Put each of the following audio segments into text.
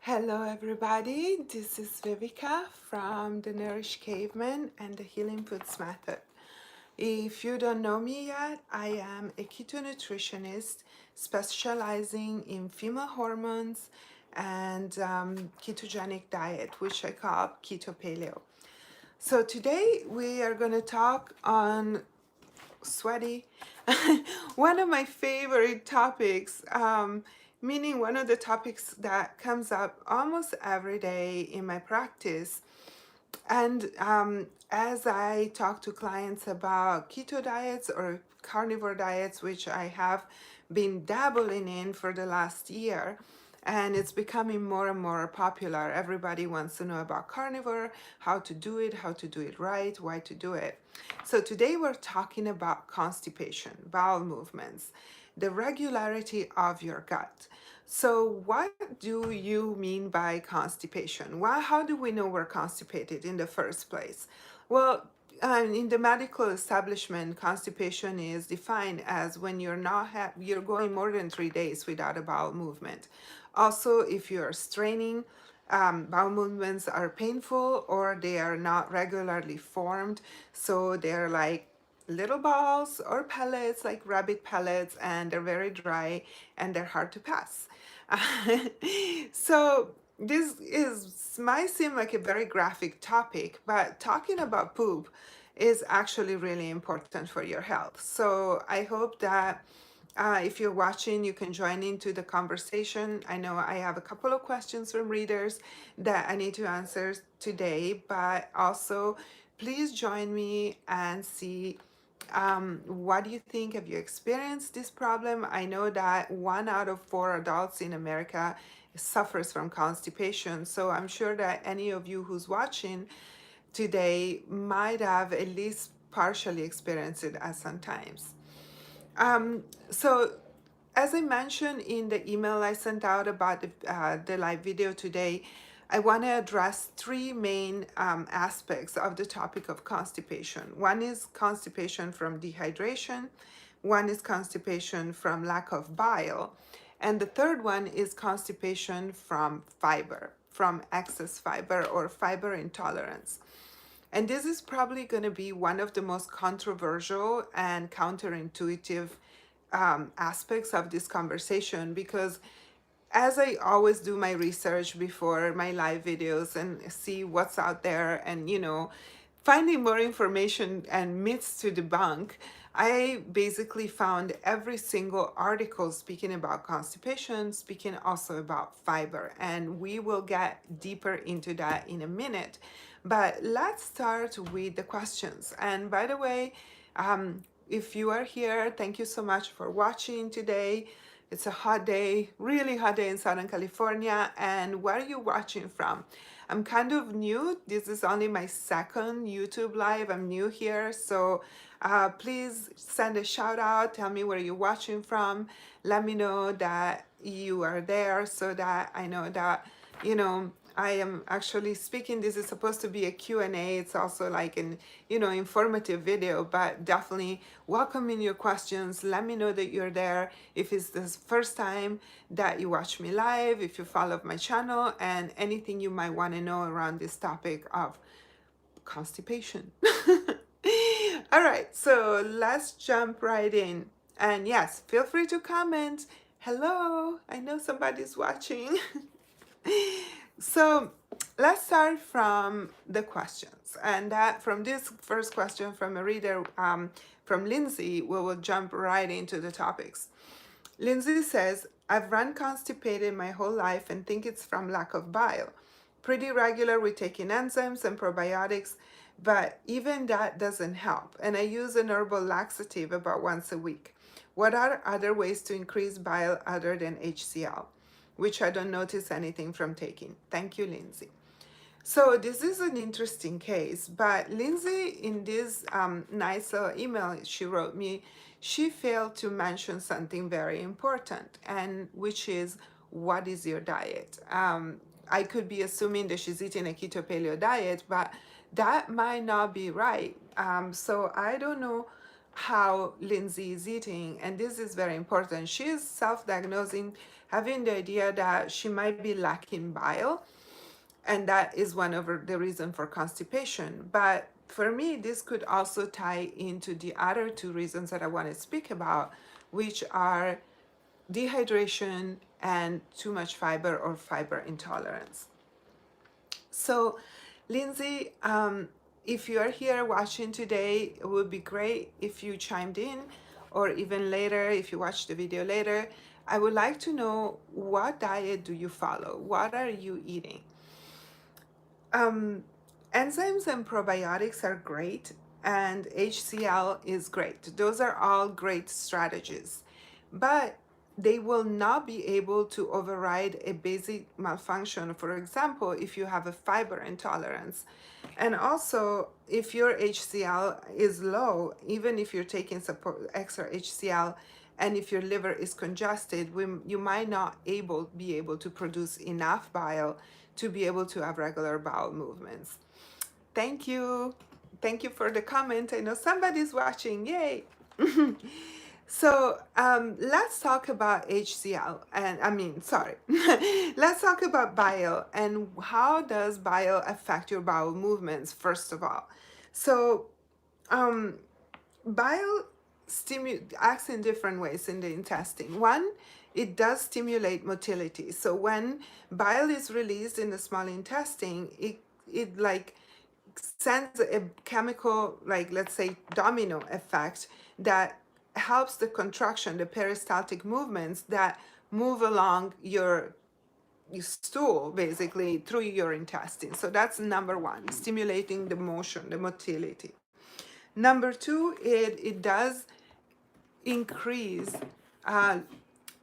Hello, everybody. This is Vivica from the Nourished Caveman and the Healing Foods Method. If you don't know me yet, I am a keto nutritionist specializing in female hormones and ketogenic diet, which I call Keto Paleo. So today we are going to talk on sweaty. One of my favorite topics, meaning one of the topics that comes up almost every day in my practice. And as I talk to clients about keto diets or carnivore diets, which I have been dabbling in for the last year, and it's becoming more and more popular. Everybody wants to know about carnivore, how to do it right, why to do it. So today we're talking about constipation, bowel movements, the regularity of your gut. So what do you mean by constipation? How do we know we're constipated in the first place? Well, in the medical establishment, constipation is defined as when you're going more than 3 days without a bowel movement. Also, if you're straining, bowel movements are painful or they are not regularly formed, so they're like little balls or pellets, like rabbit pellets, and they're very dry and they're hard to pass. So this is might seem like a very graphic topic, but talking about poop is actually really important for your health. So I hope that if you're watching, you can join into the conversation. I know I have a couple of questions from readers that I need to answer today, but also please join me and see what do you think? Have you experienced this problem? I know that 1 out of 4 adults in America suffers from constipation. So I'm sure that any of you who's watching today might have at least partially experienced it at some times. So as I mentioned in the email I sent out about the live video today, I want to address three main aspects of the topic of constipation. One is constipation from dehydration, one is constipation from lack of bile, and the third one is constipation from fiber, from excess fiber or fiber intolerance. And this is probably going to be one of the most controversial and counterintuitive aspects of this conversation, because as I always do my research before my live videos and see what's out there and, finding more information and myths to debunk, I basically found every single article speaking about constipation, speaking also about fiber, and we will get deeper into that in a minute. But let's start with the questions. And by the way, if you are here, thank you so much for watching today. It's a hot day, really hot day in Southern California. And where are you watching from? I'm kind of new. This is only my second YouTube live. I'm new here. So please send a shout out. Tell me where you're watching from. Let me know that you are there so that I know that, I am actually speaking. This is supposed to be a Q&A. It's also like an, informative video, but definitely welcoming your questions. Let me know that you're there. If it's the first time that you watch me live, if you follow my channel, and anything you might want to know around this topic of constipation. All right, so let's jump right in. And yes, feel free to comment. Hello, I know somebody's watching. So let's start from the questions, and that from this first question from a reader from Lindsay, we will jump right into the topics. Lindsay says, I've run constipated my whole life and think it's from lack of bile. Pretty regular with taking enzymes and probiotics, but even that doesn't help, and I use an herbal laxative about once a week. What are other ways to increase bile other than HCl, which I don't notice anything from taking? Thank you, Lindsay. So this is an interesting case, but Lindsay, in this nice little email she wrote me, she failed to mention something very important, and which is, what is your diet? I could be assuming that she's eating a keto paleo diet, but that might not be right. So I don't know how Lindsay is eating, and this is very important. She is self-diagnosing, having the idea that she might be lacking bile, and that is one of the reason for constipation. But for me, this could also tie into the other two reasons that I want to speak about, which are dehydration and too much fiber or fiber intolerance. So, Lindsay, if you are here watching today, it would be great if you chimed in, or even later, if you watch the video later. I would like to know, what diet do you follow? What are you eating? Um, Enzymes and probiotics are great, and HCl is great. Those are all great strategies, but they will not be able to override a basic malfunction. For example, if you have a fiber intolerance, and also if your HCl is low, even if you're taking support extra HCl, and if your liver is congested, you might not be able to produce enough bile to be able to have regular bowel movements. Thank you. Thank you for the comment. I know somebody's watching. Yay. So let's talk about HCl, and sorry, let's talk about bile and how does bile affect your bowel movements, first of all. So um, bile acts in different ways in the intestine. One, it does stimulate motility. So when bile is released in the small intestine, it like sends a chemical, like let's say domino effect, that helps the contraction, the peristaltic movements that move along your stool basically through your intestine. So that's number one, stimulating the motion, the motility. Number two, it does increase uh,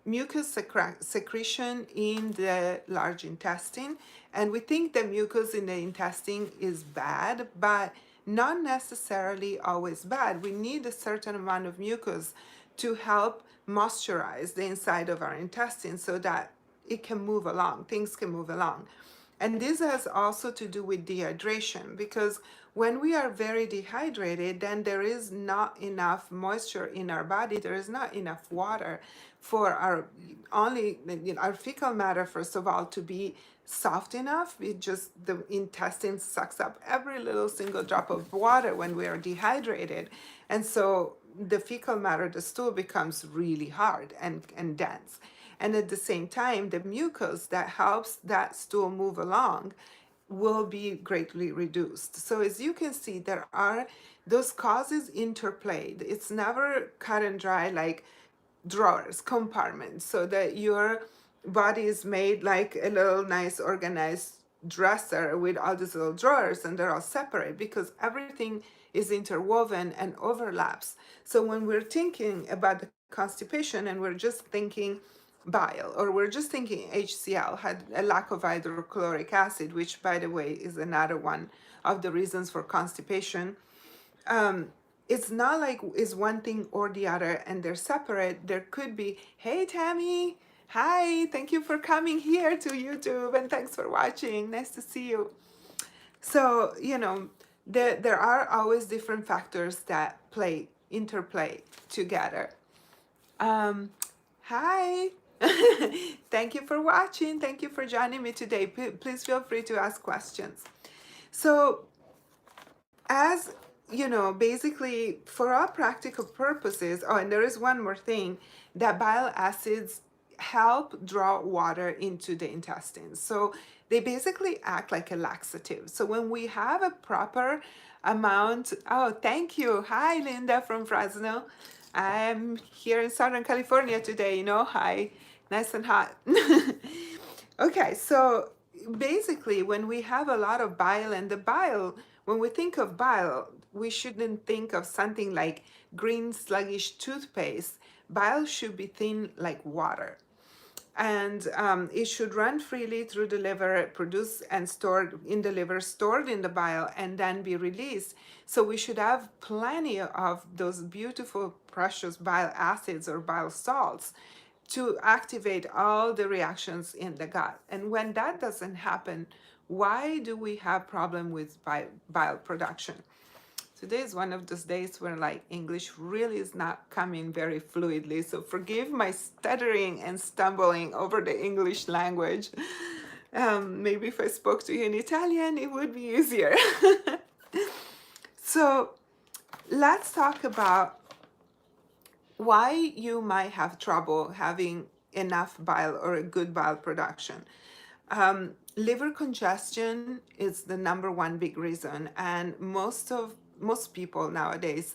mucus secretion in the large intestine. And we think the mucus in the intestine is bad, but not necessarily always bad. We need a certain amount of mucus to help moisturize the inside of our intestine so that it can move along, things can move along. And this has also to do with dehydration, because when we are very dehydrated, then there is not enough moisture in our body, there is not enough water for our fecal matter, first of all, to be soft enough. The intestine sucks up every little single drop of water when we are dehydrated. And so the fecal matter, the stool, becomes really hard and dense. And at the same time, the mucus that helps that stool move along will be greatly reduced. So as you can see, there are those causes interplayed. It's never cut and dry like drawers, compartments, so that your body is made like a little nice organized dresser with all these little drawers, and they're all separate because everything is interwoven and overlaps. So when we're thinking about the constipation and we're just thinking bile, or we're just thinking HCl, had a lack of hydrochloric acid, which by the way is another one of the reasons for constipation. It's not like it's one thing or the other and they're separate. There could be, hey Tammy, hi, thank you for coming here to YouTube and thanks for watching. Nice to see you. So, there are always different factors that interplay together. Hi. Thank you for watching. Thank you for joining me today. Please feel free to ask questions. So, as basically for all practical purposes, oh, and there is one more thing, that bile acids help draw water into the intestines. So they basically act like a laxative. So when we have a proper amount, oh, thank you. Hi, Linda from Fresno. I'm here in Southern California today, hi, nice and hot. Okay, so basically when we have a lot of bile, and the bile, when we think of bile, we shouldn't think of something like green sluggish toothpaste. Bile should be thin like water. And it should run freely through the liver, produced and stored in the liver, stored in the bile, and then be released. So we should have plenty of those beautiful, precious bile acids or bile salts to activate all the reactions in the gut. And when that doesn't happen, why do we have problem with bile production? Today is one of those days where like English really is not coming very fluidly. So forgive my stuttering and stumbling over the English language. Maybe if I spoke to you in Italian, it would be easier. So let's talk about why you might have trouble having enough bile or a good bile production. Liver congestion is the number one big reason, and most people nowadays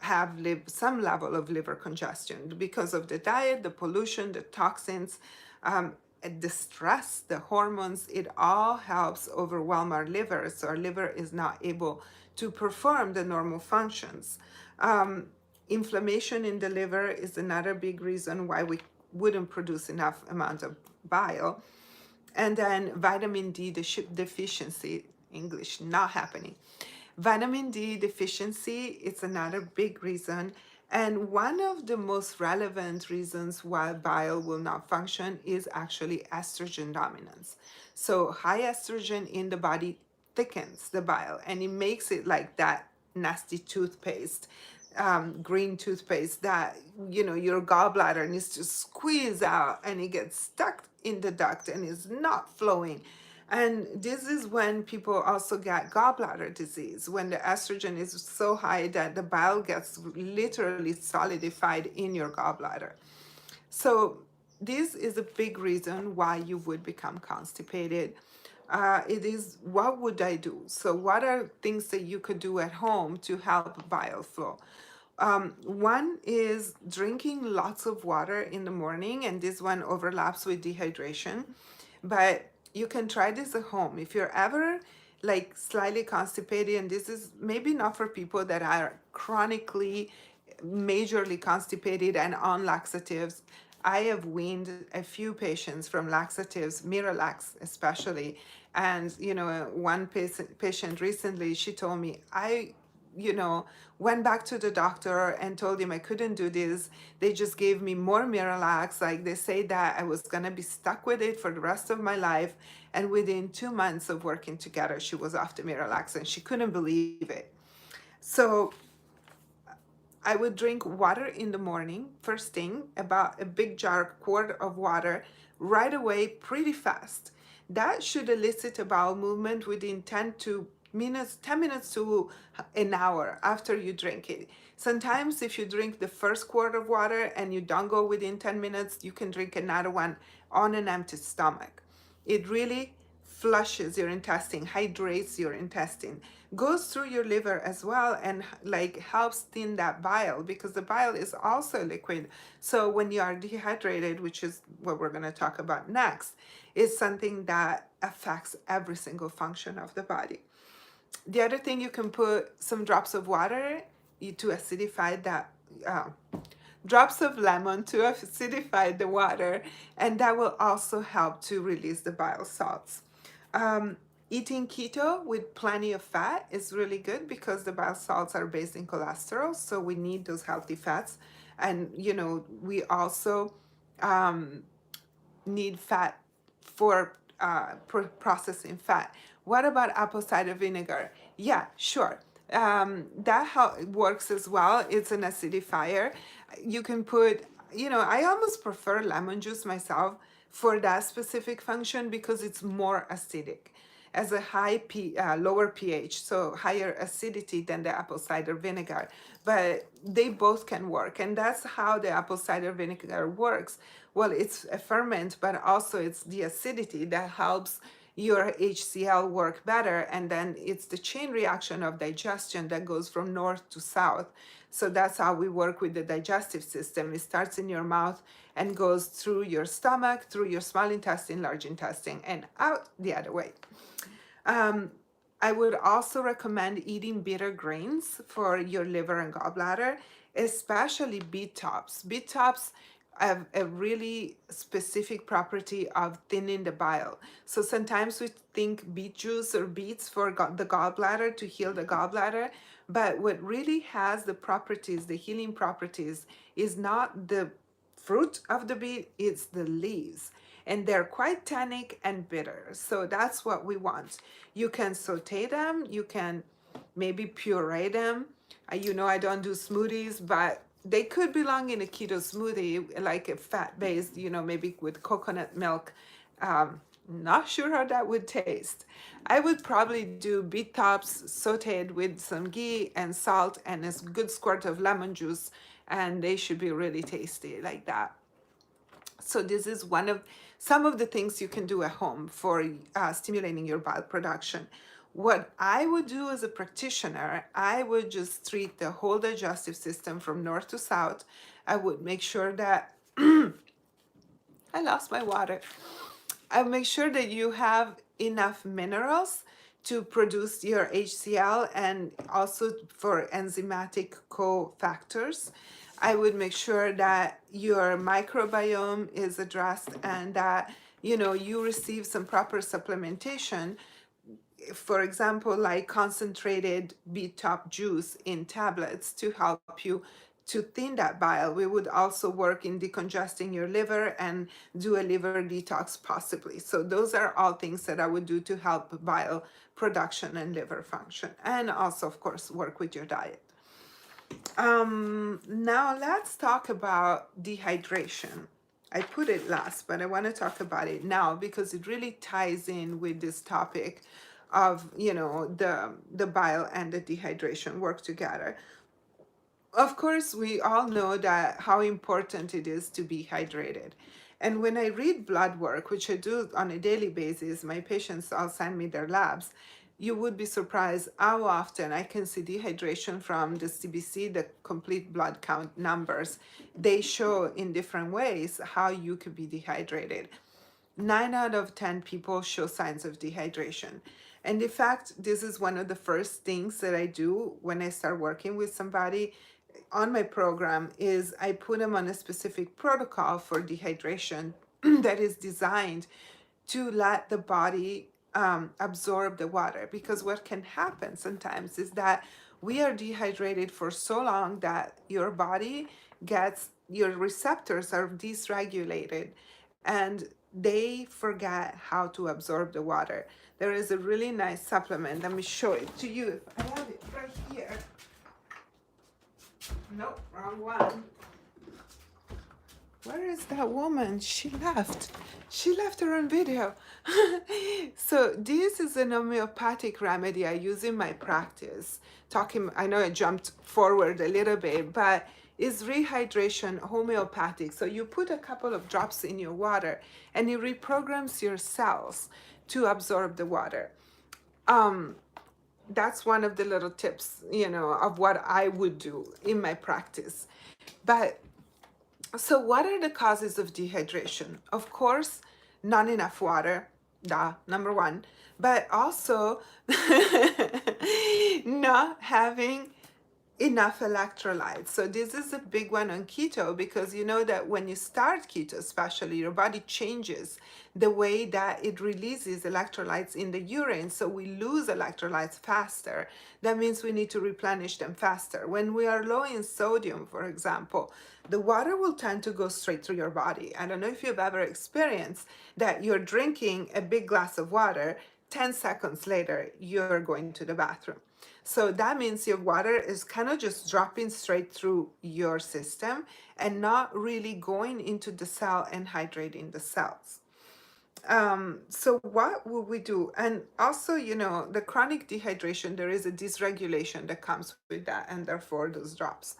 have some level of liver congestion because of the diet, the pollution, the toxins, the stress, the hormones. It all helps overwhelm our liver, so our liver is not able to perform the normal functions. Inflammation in the liver is another big reason why we wouldn't produce enough amount of bile. And then vitamin D deficiency, English not happening. Vitamin D deficiency is another big reason. And one of the most relevant reasons why bile will not function is actually estrogen dominance. So high estrogen in the body thickens the bile and it makes it like that nasty toothpaste, green toothpaste that your gallbladder needs to squeeze out and it gets stuck in the duct and is not flowing. And this is when people also get gallbladder disease, when the estrogen is so high that the bile gets literally solidified in your gallbladder. So this is a big reason why you would become constipated. It is, what would I do? So what are things that you could do at home to help bile flow? One is drinking lots of water in the morning, and this one overlaps with dehydration, but you can try this at home. If you're ever like slightly constipated, and this is maybe not for people that are chronically, majorly constipated and on laxatives. I have weaned a few patients from laxatives, Miralax especially. And, one patient recently, she told me, went back to the doctor and told him I couldn't do this. They just gave me more Miralax. Like they say that I was going to be stuck with it for the rest of my life. And within 2 months of working together, she was off the Miralax and she couldn't believe it. So I would drink water in the morning, first thing, about a big jar, quart of water, right away, pretty fast. That should elicit a bowel movement within 10 minutes to an hour after you drink it. Sometimes if you drink the first quart of water and you don't go within 10 minutes, you can drink another one on an empty stomach. It really flushes your intestine, hydrates your intestine, goes through your liver as well, and like helps thin that bile, because the bile is also liquid. So when you are dehydrated, which is what we're going to talk about next, is something that affects every single function of the body. The other thing, you can put some drops of water to acidify that, drops of lemon to acidify the water, and that will also help to release the bile salts. Eating keto with plenty of fat is really good because the bile salts are based in cholesterol, so we need those healthy fats. And we also need fat for processing fat. What about apple cider vinegar? Yeah, sure. That how it works as well. It's an acidifier. You can put, I almost prefer lemon juice myself for that specific function because it's more acidic, as a lower pH, so higher acidity than the apple cider vinegar. But they both can work, and that's how the apple cider vinegar works. Well, it's a ferment, but also it's the acidity that helps your HCl work better, and then it's the chain reaction of digestion that goes from north to south. So that's how we work with the digestive system. It starts in your mouth and goes through your stomach, through your small intestine, large intestine, and out the other way. I would also recommend eating bitter grains for your liver and gallbladder, especially beet tops. Beet tops have a really specific property of thinning the bile. So sometimes we think beet juice or beets for the gallbladder to heal the gallbladder, but what really has the properties, the healing properties, is not the fruit of the beet, it's the leaves. And they're quite tannic and bitter. So that's what we want. You can saute them, you can maybe puree them. You know, I don't do smoothies, but they could belong in a keto smoothie, like a fat-based, you know, maybe with coconut milk. Not sure how that would taste. I would probably do beet tops sauteed with some ghee and salt and a good squirt of lemon juice, and they should be really tasty like that. So this is one of some of the things you can do at home for stimulating your bile production. What I would do as a practitioner, I would just treat the whole digestive system from north to south. I would make sure that I lost my water. I make sure that you have enough minerals to produce your HCl and also for enzymatic cofactors. I would make sure that your microbiome is addressed and that you know you receive some proper supplementation, for example, like concentrated beet top juice in tablets to help you to thin that bile. We would also work in decongesting your liver and do a liver detox possibly. So those are all things that I would do to help bile production and liver function. And also, of course, work with your diet. Now let's talk about dehydration. I put it last, but I want to talk about it now because it really ties in with this topic of, you know, the bile and the dehydration work together. Of course, we all know that how important it is to be hydrated. And when I read blood work, which I do on a daily basis, my patients all send me their labs. You would be surprised how often I can see dehydration from the CBC, the complete blood count numbers. They show in different ways how you could be dehydrated. 9 out of 10 people show signs of dehydration. And in fact, this is one of the first things that I do when I start working with somebody on my program is I put them on a specific protocol for dehydration that is designed to let the body absorb the water. Because what can happen sometimes is that we are dehydrated for so long that your body gets, your receptors are dysregulated and they forget how to absorb the water. There is a really nice supplement. Let me show it to you. I have it right here. Nope, wrong one. Where is that woman? She left. She left her own video. So this is an homeopathic remedy I use in my practice. I know I jumped forward a little bit, but it's rehydration homeopathic. So you put a couple of drops in your water and it reprograms your cells to absorb the water. That's one of the little tips, you know, of what I would do in my practice. But so what are the causes of dehydration? Of course, not enough water, number one, but also not having enough electrolytes. So this is a big one on keto because you know that when you start keto, especially, your body changes the way that it releases electrolytes in the urine. So we lose electrolytes faster. That means we need to replenish them faster. When we are low in sodium, for example, the water will tend to go straight through your body. I don't know if you've ever experienced that you're drinking a big glass of water, 10 seconds later, you're going to the bathroom. So that means your water is kind of just dropping straight through your system and not really going into the cell and hydrating the cells. So what will we do? And also, you know, the chronic dehydration, there is a dysregulation that comes with that, and therefore those drops.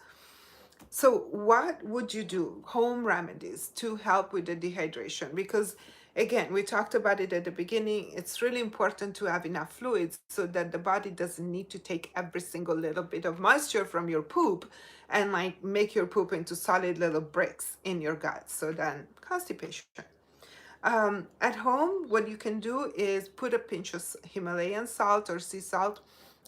So what would you do? Home remedies to help with the dehydration, because again, we talked about it at the beginning. It's really important to have enough fluids so that the body doesn't need to take every single little bit of moisture from your poop and like make your poop into solid little bricks in your gut. So then constipation. At home, what you can do is put a pinch of Himalayan salt or sea salt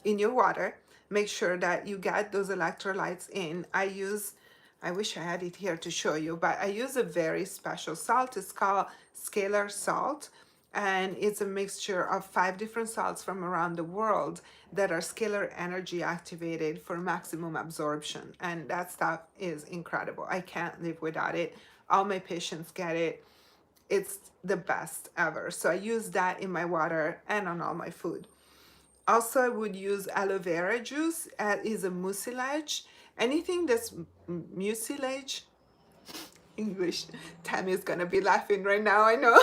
in your water. Make sure that you get those electrolytes in. I wish I had it here to show you, but I use a very special salt. It's called scalar salt, and it's a mixture of 5 different salts from around the world that are scalar energy activated for maximum absorption. And that stuff is incredible. I can't live without it. All my patients get it. It's the best ever. So I use that in my water and on all my food. Also, I would use aloe vera juice. Is a mucilage. Anything that's mucilage, English. Tammy's gonna be laughing right now, I know.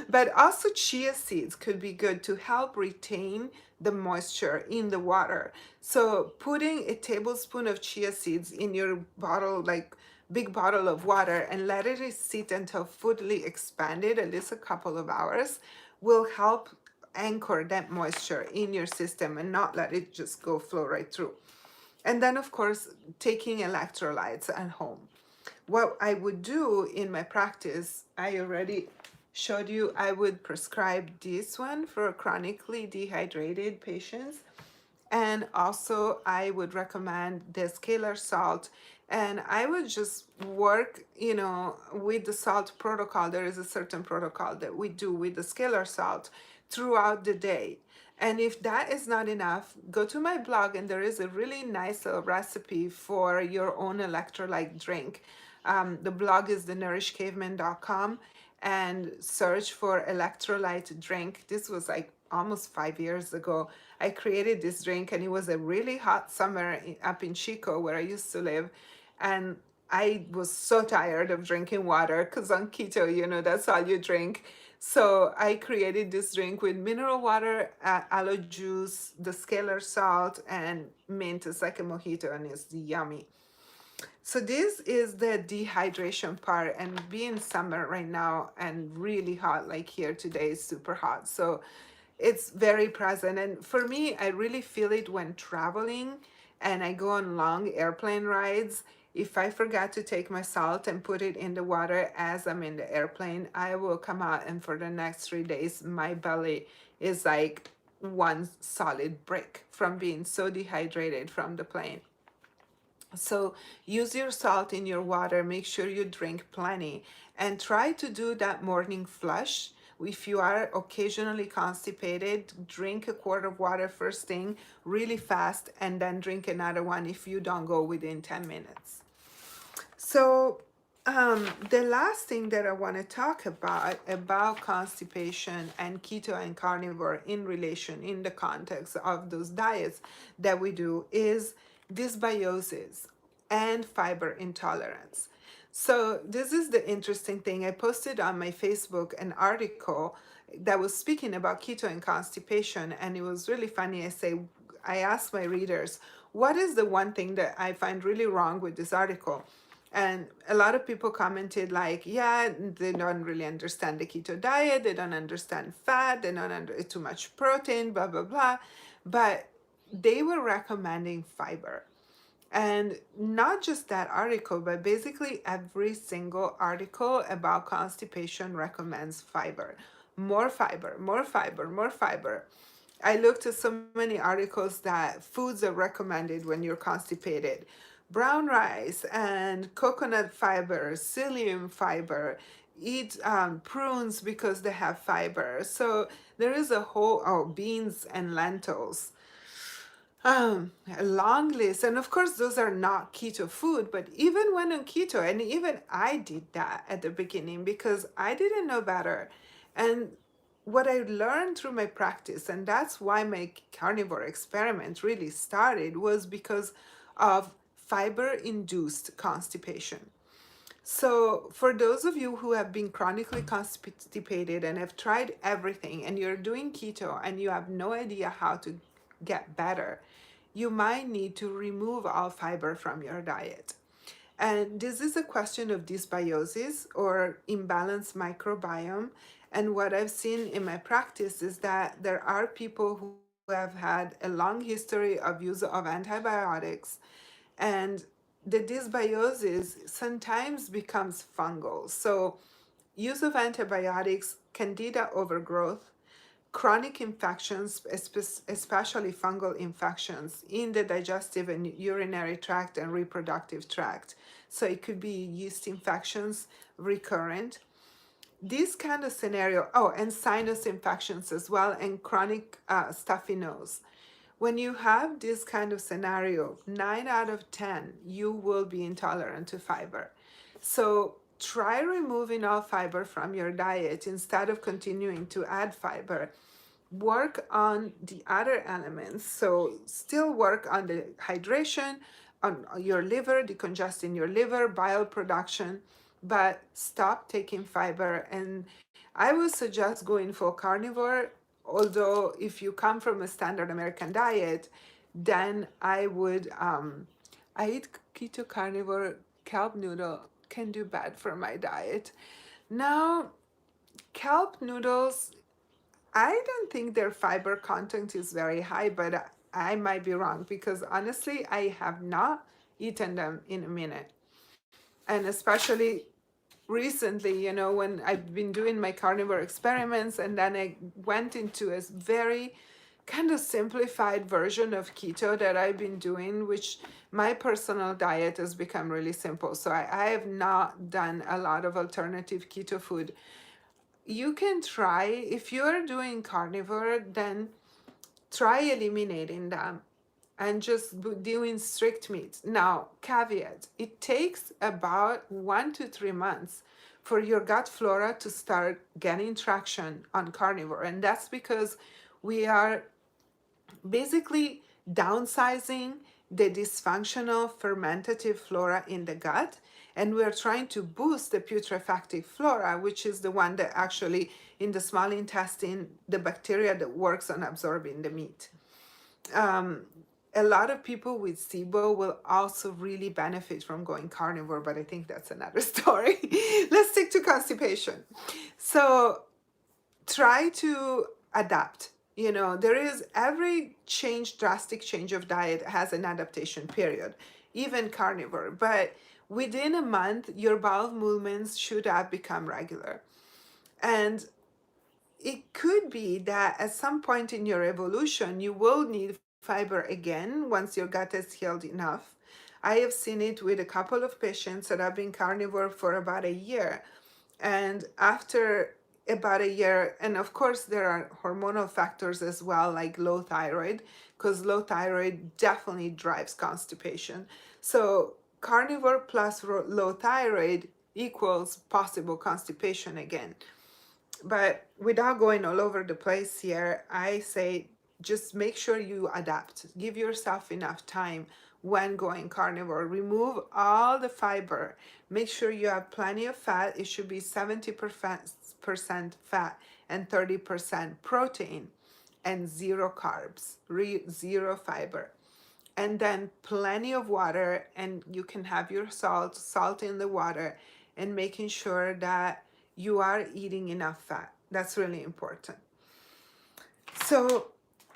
But also chia seeds could be good to help retain the moisture in the water. So putting a tablespoon of chia seeds in your bottle, like big bottle of water, and let it sit until fully expanded, at least a couple of hours, will help anchor that moisture in your system and not let it just go flow right through. And then, of course, taking electrolytes at home. What I would do in my practice, I already showed you, I would prescribe this one for chronically dehydrated patients. And also, I would recommend the scalar salt. And I would just work, with the salt protocol. There is a certain protocol that we do with the scalar salt throughout the day. And if that is not enough, go to my blog, and there is a really nice recipe for your own electrolyte drink. The blog is theNourishedCaveman.com, and search for electrolyte drink. This was like almost 5 years ago. I created this drink, and it was a really hot summer up in Chico, where I used to live. And I was so tired of drinking water because on keto, that's all you drink. So I created this drink with mineral water, aloe juice, the scalar salt, and mint. It's like a mojito, and it's yummy. So this is the dehydration part, and being summer right now and really hot, like here today is super hot. So it's very present. And for me, I really feel it when traveling and I go on long airplane rides. If I forgot to take my salt and put it in the water as I'm in the airplane, I will come out, and for the next 3 days, my belly is like one solid brick from being so dehydrated from the plane. So use your salt in your water, make sure you drink plenty, and try to do that morning flush. If you are occasionally constipated, drink a quart of water first thing really fast, and then drink another one if you don't go within 10 minutes. So the last thing that I want to talk about constipation and keto and carnivore in relation, in the context of those diets that we do, is dysbiosis and fiber intolerance. So this is the interesting thing. I posted on my Facebook an article that was speaking about keto and constipation, and it was really funny. I asked my readers, what is the one thing that I find really wrong with this article? And a lot of people commented like, yeah, they don't really understand the keto diet, they don't understand fat, they don't understand too much protein, blah, blah, blah. But they were recommending fiber. And not just that article, but basically every single article about constipation recommends fiber. More fiber, more fiber, more fiber. I looked at so many articles that foods are recommended when you're constipated. Brown rice and coconut fiber, psyllium fiber, eat prunes because they have fiber. So there is a whole, beans and lentils, a long list. And of course, those are not keto food, but even when on keto, and even I did that at the beginning because I didn't know better. And what I learned through my practice, and that's why my carnivore experiment really started, was because of fiber induced constipation. So, for those of you who have been chronically constipated and have tried everything, and you're doing keto and you have no idea how to get better, you might need to remove all fiber from your diet. And this is a question of dysbiosis or imbalanced microbiome. And what I've seen in my practice is that there are people who have had a long history of use of antibiotics, and the dysbiosis sometimes becomes fungal. So use of antibiotics, candida overgrowth, chronic infections, especially fungal infections in the digestive and urinary tract and reproductive tract. So it could be yeast infections, recurrent. This kind of scenario, and sinus infections as well, and chronic stuffy nose. When you have this kind of scenario, 9 out of 10, you will be intolerant to fiber. So try removing all fiber from your diet instead of continuing to add fiber. work on the other elements. So still work on the hydration, on your liver, decongesting your liver, bile production, but stop taking fiber. And I would suggest going for carnivore, although if you come from a standard American diet, then I would, I eat keto carnivore, kelp noodle can do bad for my diet. Now, kelp noodles, I don't think their fiber content is very high, but I might be wrong because honestly, I have not eaten them in a minute. And especially recently, when I've been doing my carnivore experiments, and then I went into a very kind of simplified version of keto that I've been doing, which my personal diet has become really simple. So I have not done a lot of alternative keto food. You can try, if you're doing carnivore, then try eliminating them and just doing strict meat. Now, caveat, it takes about 1 to 3 months for your gut flora to start getting traction on carnivore. And that's because we are basically downsizing the dysfunctional fermentative flora in the gut, and we're trying to boost the putrefactive flora, which is the one that actually in the small intestine, the bacteria that works on absorbing the meat. A lot of people with SIBO will also really benefit from going carnivore, but I think that's another story. Let's stick to constipation. So try to adapt. There is every drastic change of diet has an adaptation period, even carnivore. But within a month, your bowel movements should have become regular. And it could be that at some point in your evolution, you will need fiber again once your gut is healed enough. I have seen it with a couple of patients that have been carnivore for about a year. And after about a year, and of course, there are hormonal factors as well, like low thyroid, because low thyroid definitely drives constipation. So, carnivore plus low thyroid equals possible constipation again. But without going all over the place here, I say just make sure you adapt. Give yourself enough time when going carnivore. Remove all the fiber. Make sure you have plenty of fat. It should be 70% fat and 30% protein and zero carbs, zero fiber. And then plenty of water, and you can have your salt in the water, and making sure that you are eating enough fat. That's really important. So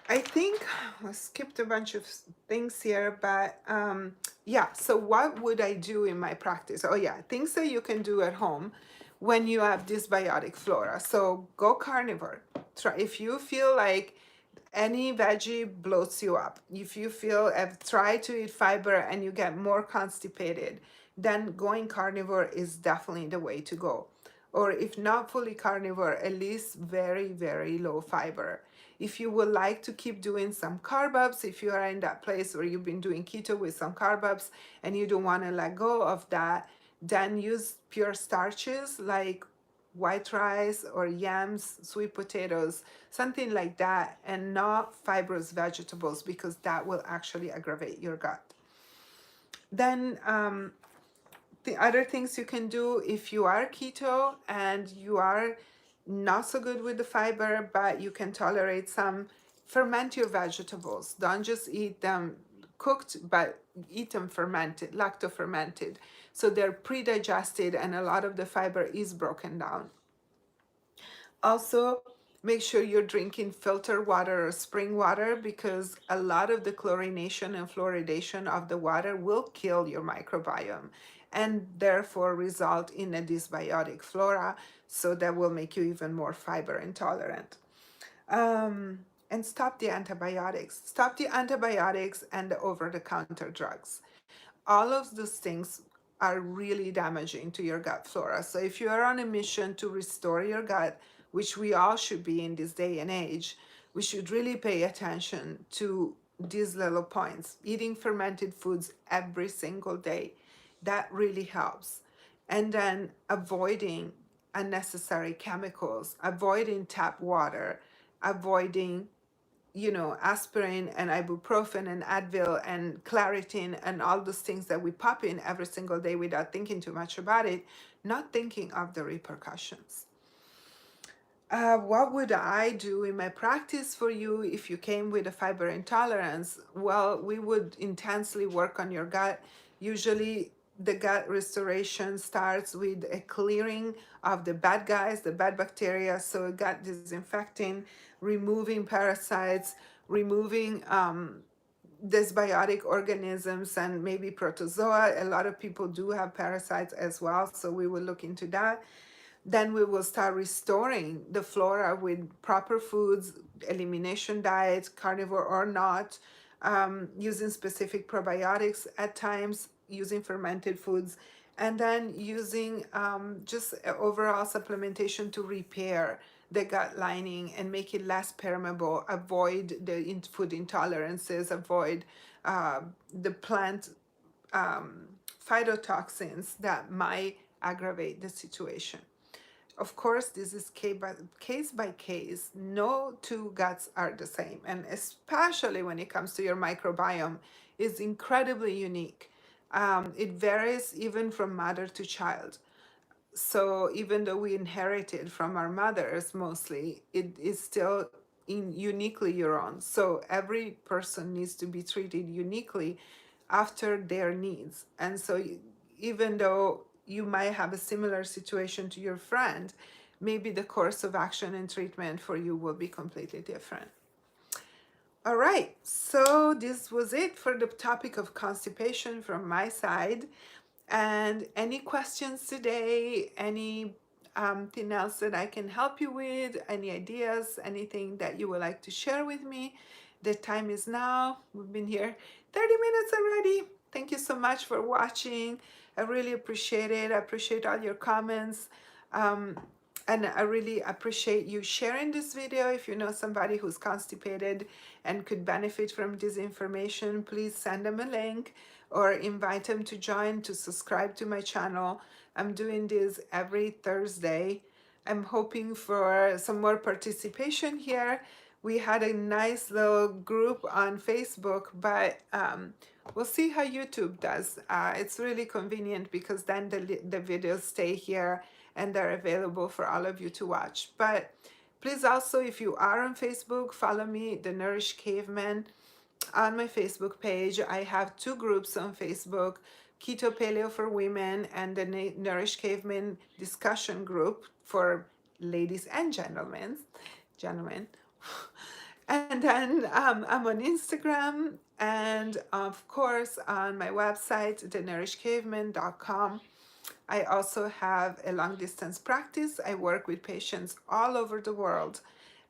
I think I skipped a bunch of things here, but yeah, so what would I do in my practice? Oh yeah, things that you can do at home when you have dysbiotic flora. So go carnivore. Try if you feel like any veggie bloats you up. If you feel try to eat fiber and you get more constipated, then going carnivore is definitely the way to go. Or if not fully carnivore, at least very, very low fiber. If you would like to keep doing some carb ups, if you are in that place where you've been doing keto with some carb ups and you don't want to let go of that, then use pure starches like white rice or yams, sweet potatoes, something like that, and not fibrous vegetables because that will actually aggravate your gut. Then the other things you can do if you are keto and you are not so good with the fiber, but you can tolerate some, ferment your vegetables. Don't just eat them cooked, but eat them fermented, lacto fermented. So they're pre-digested and a lot of the fiber is broken down. Also, make sure you're drinking filtered water or spring water because a lot of the chlorination and fluoridation of the water will kill your microbiome and therefore result in a dysbiotic flora. So that will make you even more fiber intolerant. And stop the antibiotics. Stop the antibiotics and the over-the-counter drugs. All of those things are really damaging to your gut flora. So if you are on a mission to restore your gut, which we all should be in this day and age, we should really pay attention to these little points. Eating fermented foods every single day, that really helps. And then avoiding unnecessary chemicals, avoiding tap water, avoiding, aspirin and ibuprofen and Advil and Claritin and all those things that we pop in every single day without thinking too much about it, not thinking of the repercussions. What would I do in my practice for you if you came with a fiber intolerance? Well, we would intensely work on your gut. Usually, the gut restoration starts with a clearing of the bad guys, the bad bacteria. So, gut disinfecting, removing parasites, removing dysbiotic organisms, and maybe protozoa. A lot of people do have parasites as well. So, we will look into that. Then we will start restoring the flora with proper foods, elimination diets, carnivore or not, using specific probiotics at times, using fermented foods, and then using just overall supplementation to repair the gut lining and make it less permeable, avoid the food intolerances, avoid the plant phytotoxins that might aggravate the situation. Of course, this is case by case. No two guts are the same, and especially when it comes to your microbiome, is incredibly unique. It varies even from mother to child. So even though we inherit it from our mothers mostly, it is still uniquely your own. So every person needs to be treated uniquely after their needs. And so even though you might have a similar situation to your friend, maybe the course of action and treatment for you will be completely different. All right, so this was it for the topic of constipation from my side. And any questions today, anything else that I can help you with, any ideas, anything that you would like to share with me? The time is now. We've been here 30 minutes already. Thank you so much for watching. I really appreciate it. I appreciate all your comments. And I really appreciate you sharing this video. If you know somebody who's constipated and could benefit from this information, please send them a link or invite them to join, to subscribe to my channel. I'm doing this every Thursday. I'm hoping for some more participation here. We had a nice little group on Facebook, but we'll see how YouTube does. It's really convenient because then the videos stay here and they're available for all of you to watch. But please also, if you are on Facebook, follow me, the Nourished Caveman, on my Facebook page. I have two groups on Facebook, Keto Paleo for women and the Nourished Caveman discussion group for ladies and gentlemen. And then I'm on Instagram and of course on my website, thenourished.caveman.com. I also have a long distance practice. I work with patients all over the world.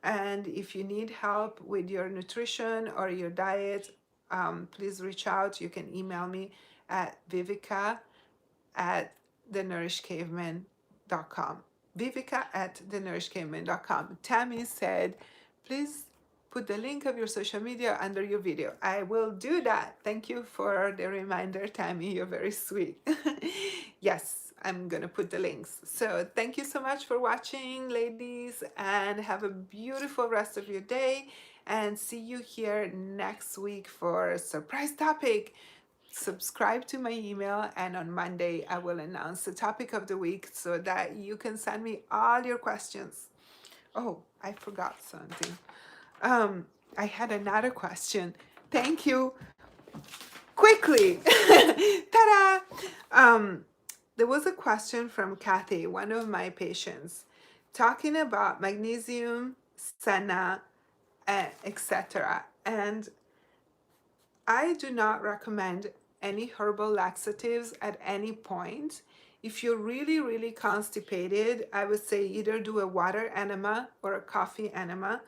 And if you need help with your nutrition or your diet, please reach out. You can email me at Vivica at thenourished.caveman.com. Vivica at thenourished.caveman.com. Tammy said, please put the link of your social media under your video. I will do that. Thank you for the reminder, Tammy. You're very sweet. Yes, I'm going to put the links. So thank you so much for watching, ladies, and have a beautiful rest of your day. And see you here next week for a surprise topic. Subscribe to my email, and on Monday I will announce the topic of the week so that you can send me all your questions. Oh, I forgot something. I had another question. Thank you. Quickly. Ta-da! There was a question from Kathy, one of my patients, talking about magnesium, senna, etc. And I do not recommend any herbal laxatives at any point. If you're really, really constipated, I would say either do a water enema or a coffee enema.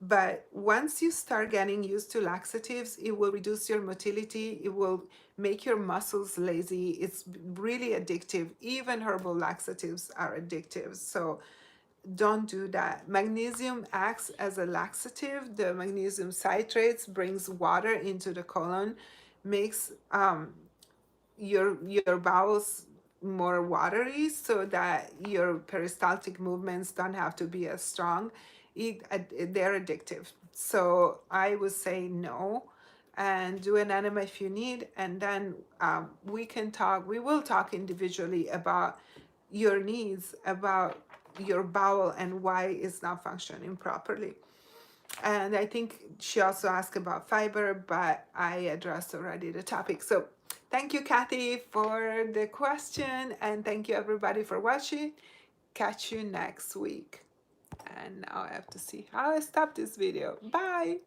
But once you start getting used to laxatives, it will reduce your motility. It will make your muscles lazy. It's really addictive. Even herbal laxatives are addictive. So don't do that. Magnesium acts as a laxative. The magnesium citrates brings water into the colon, makes your bowels more watery so that your peristaltic movements don't have to be as strong. they're addictive. So I would say no, and do an enema if you need, and then we will talk individually about your needs, about your bowel and why it's not functioning properly. And I think she also asked about fiber, but I addressed already the topic. So thank you, Kathy, for the question, and thank you everybody for watching. Catch you next week. And now I have to see how I stop this video. Bye.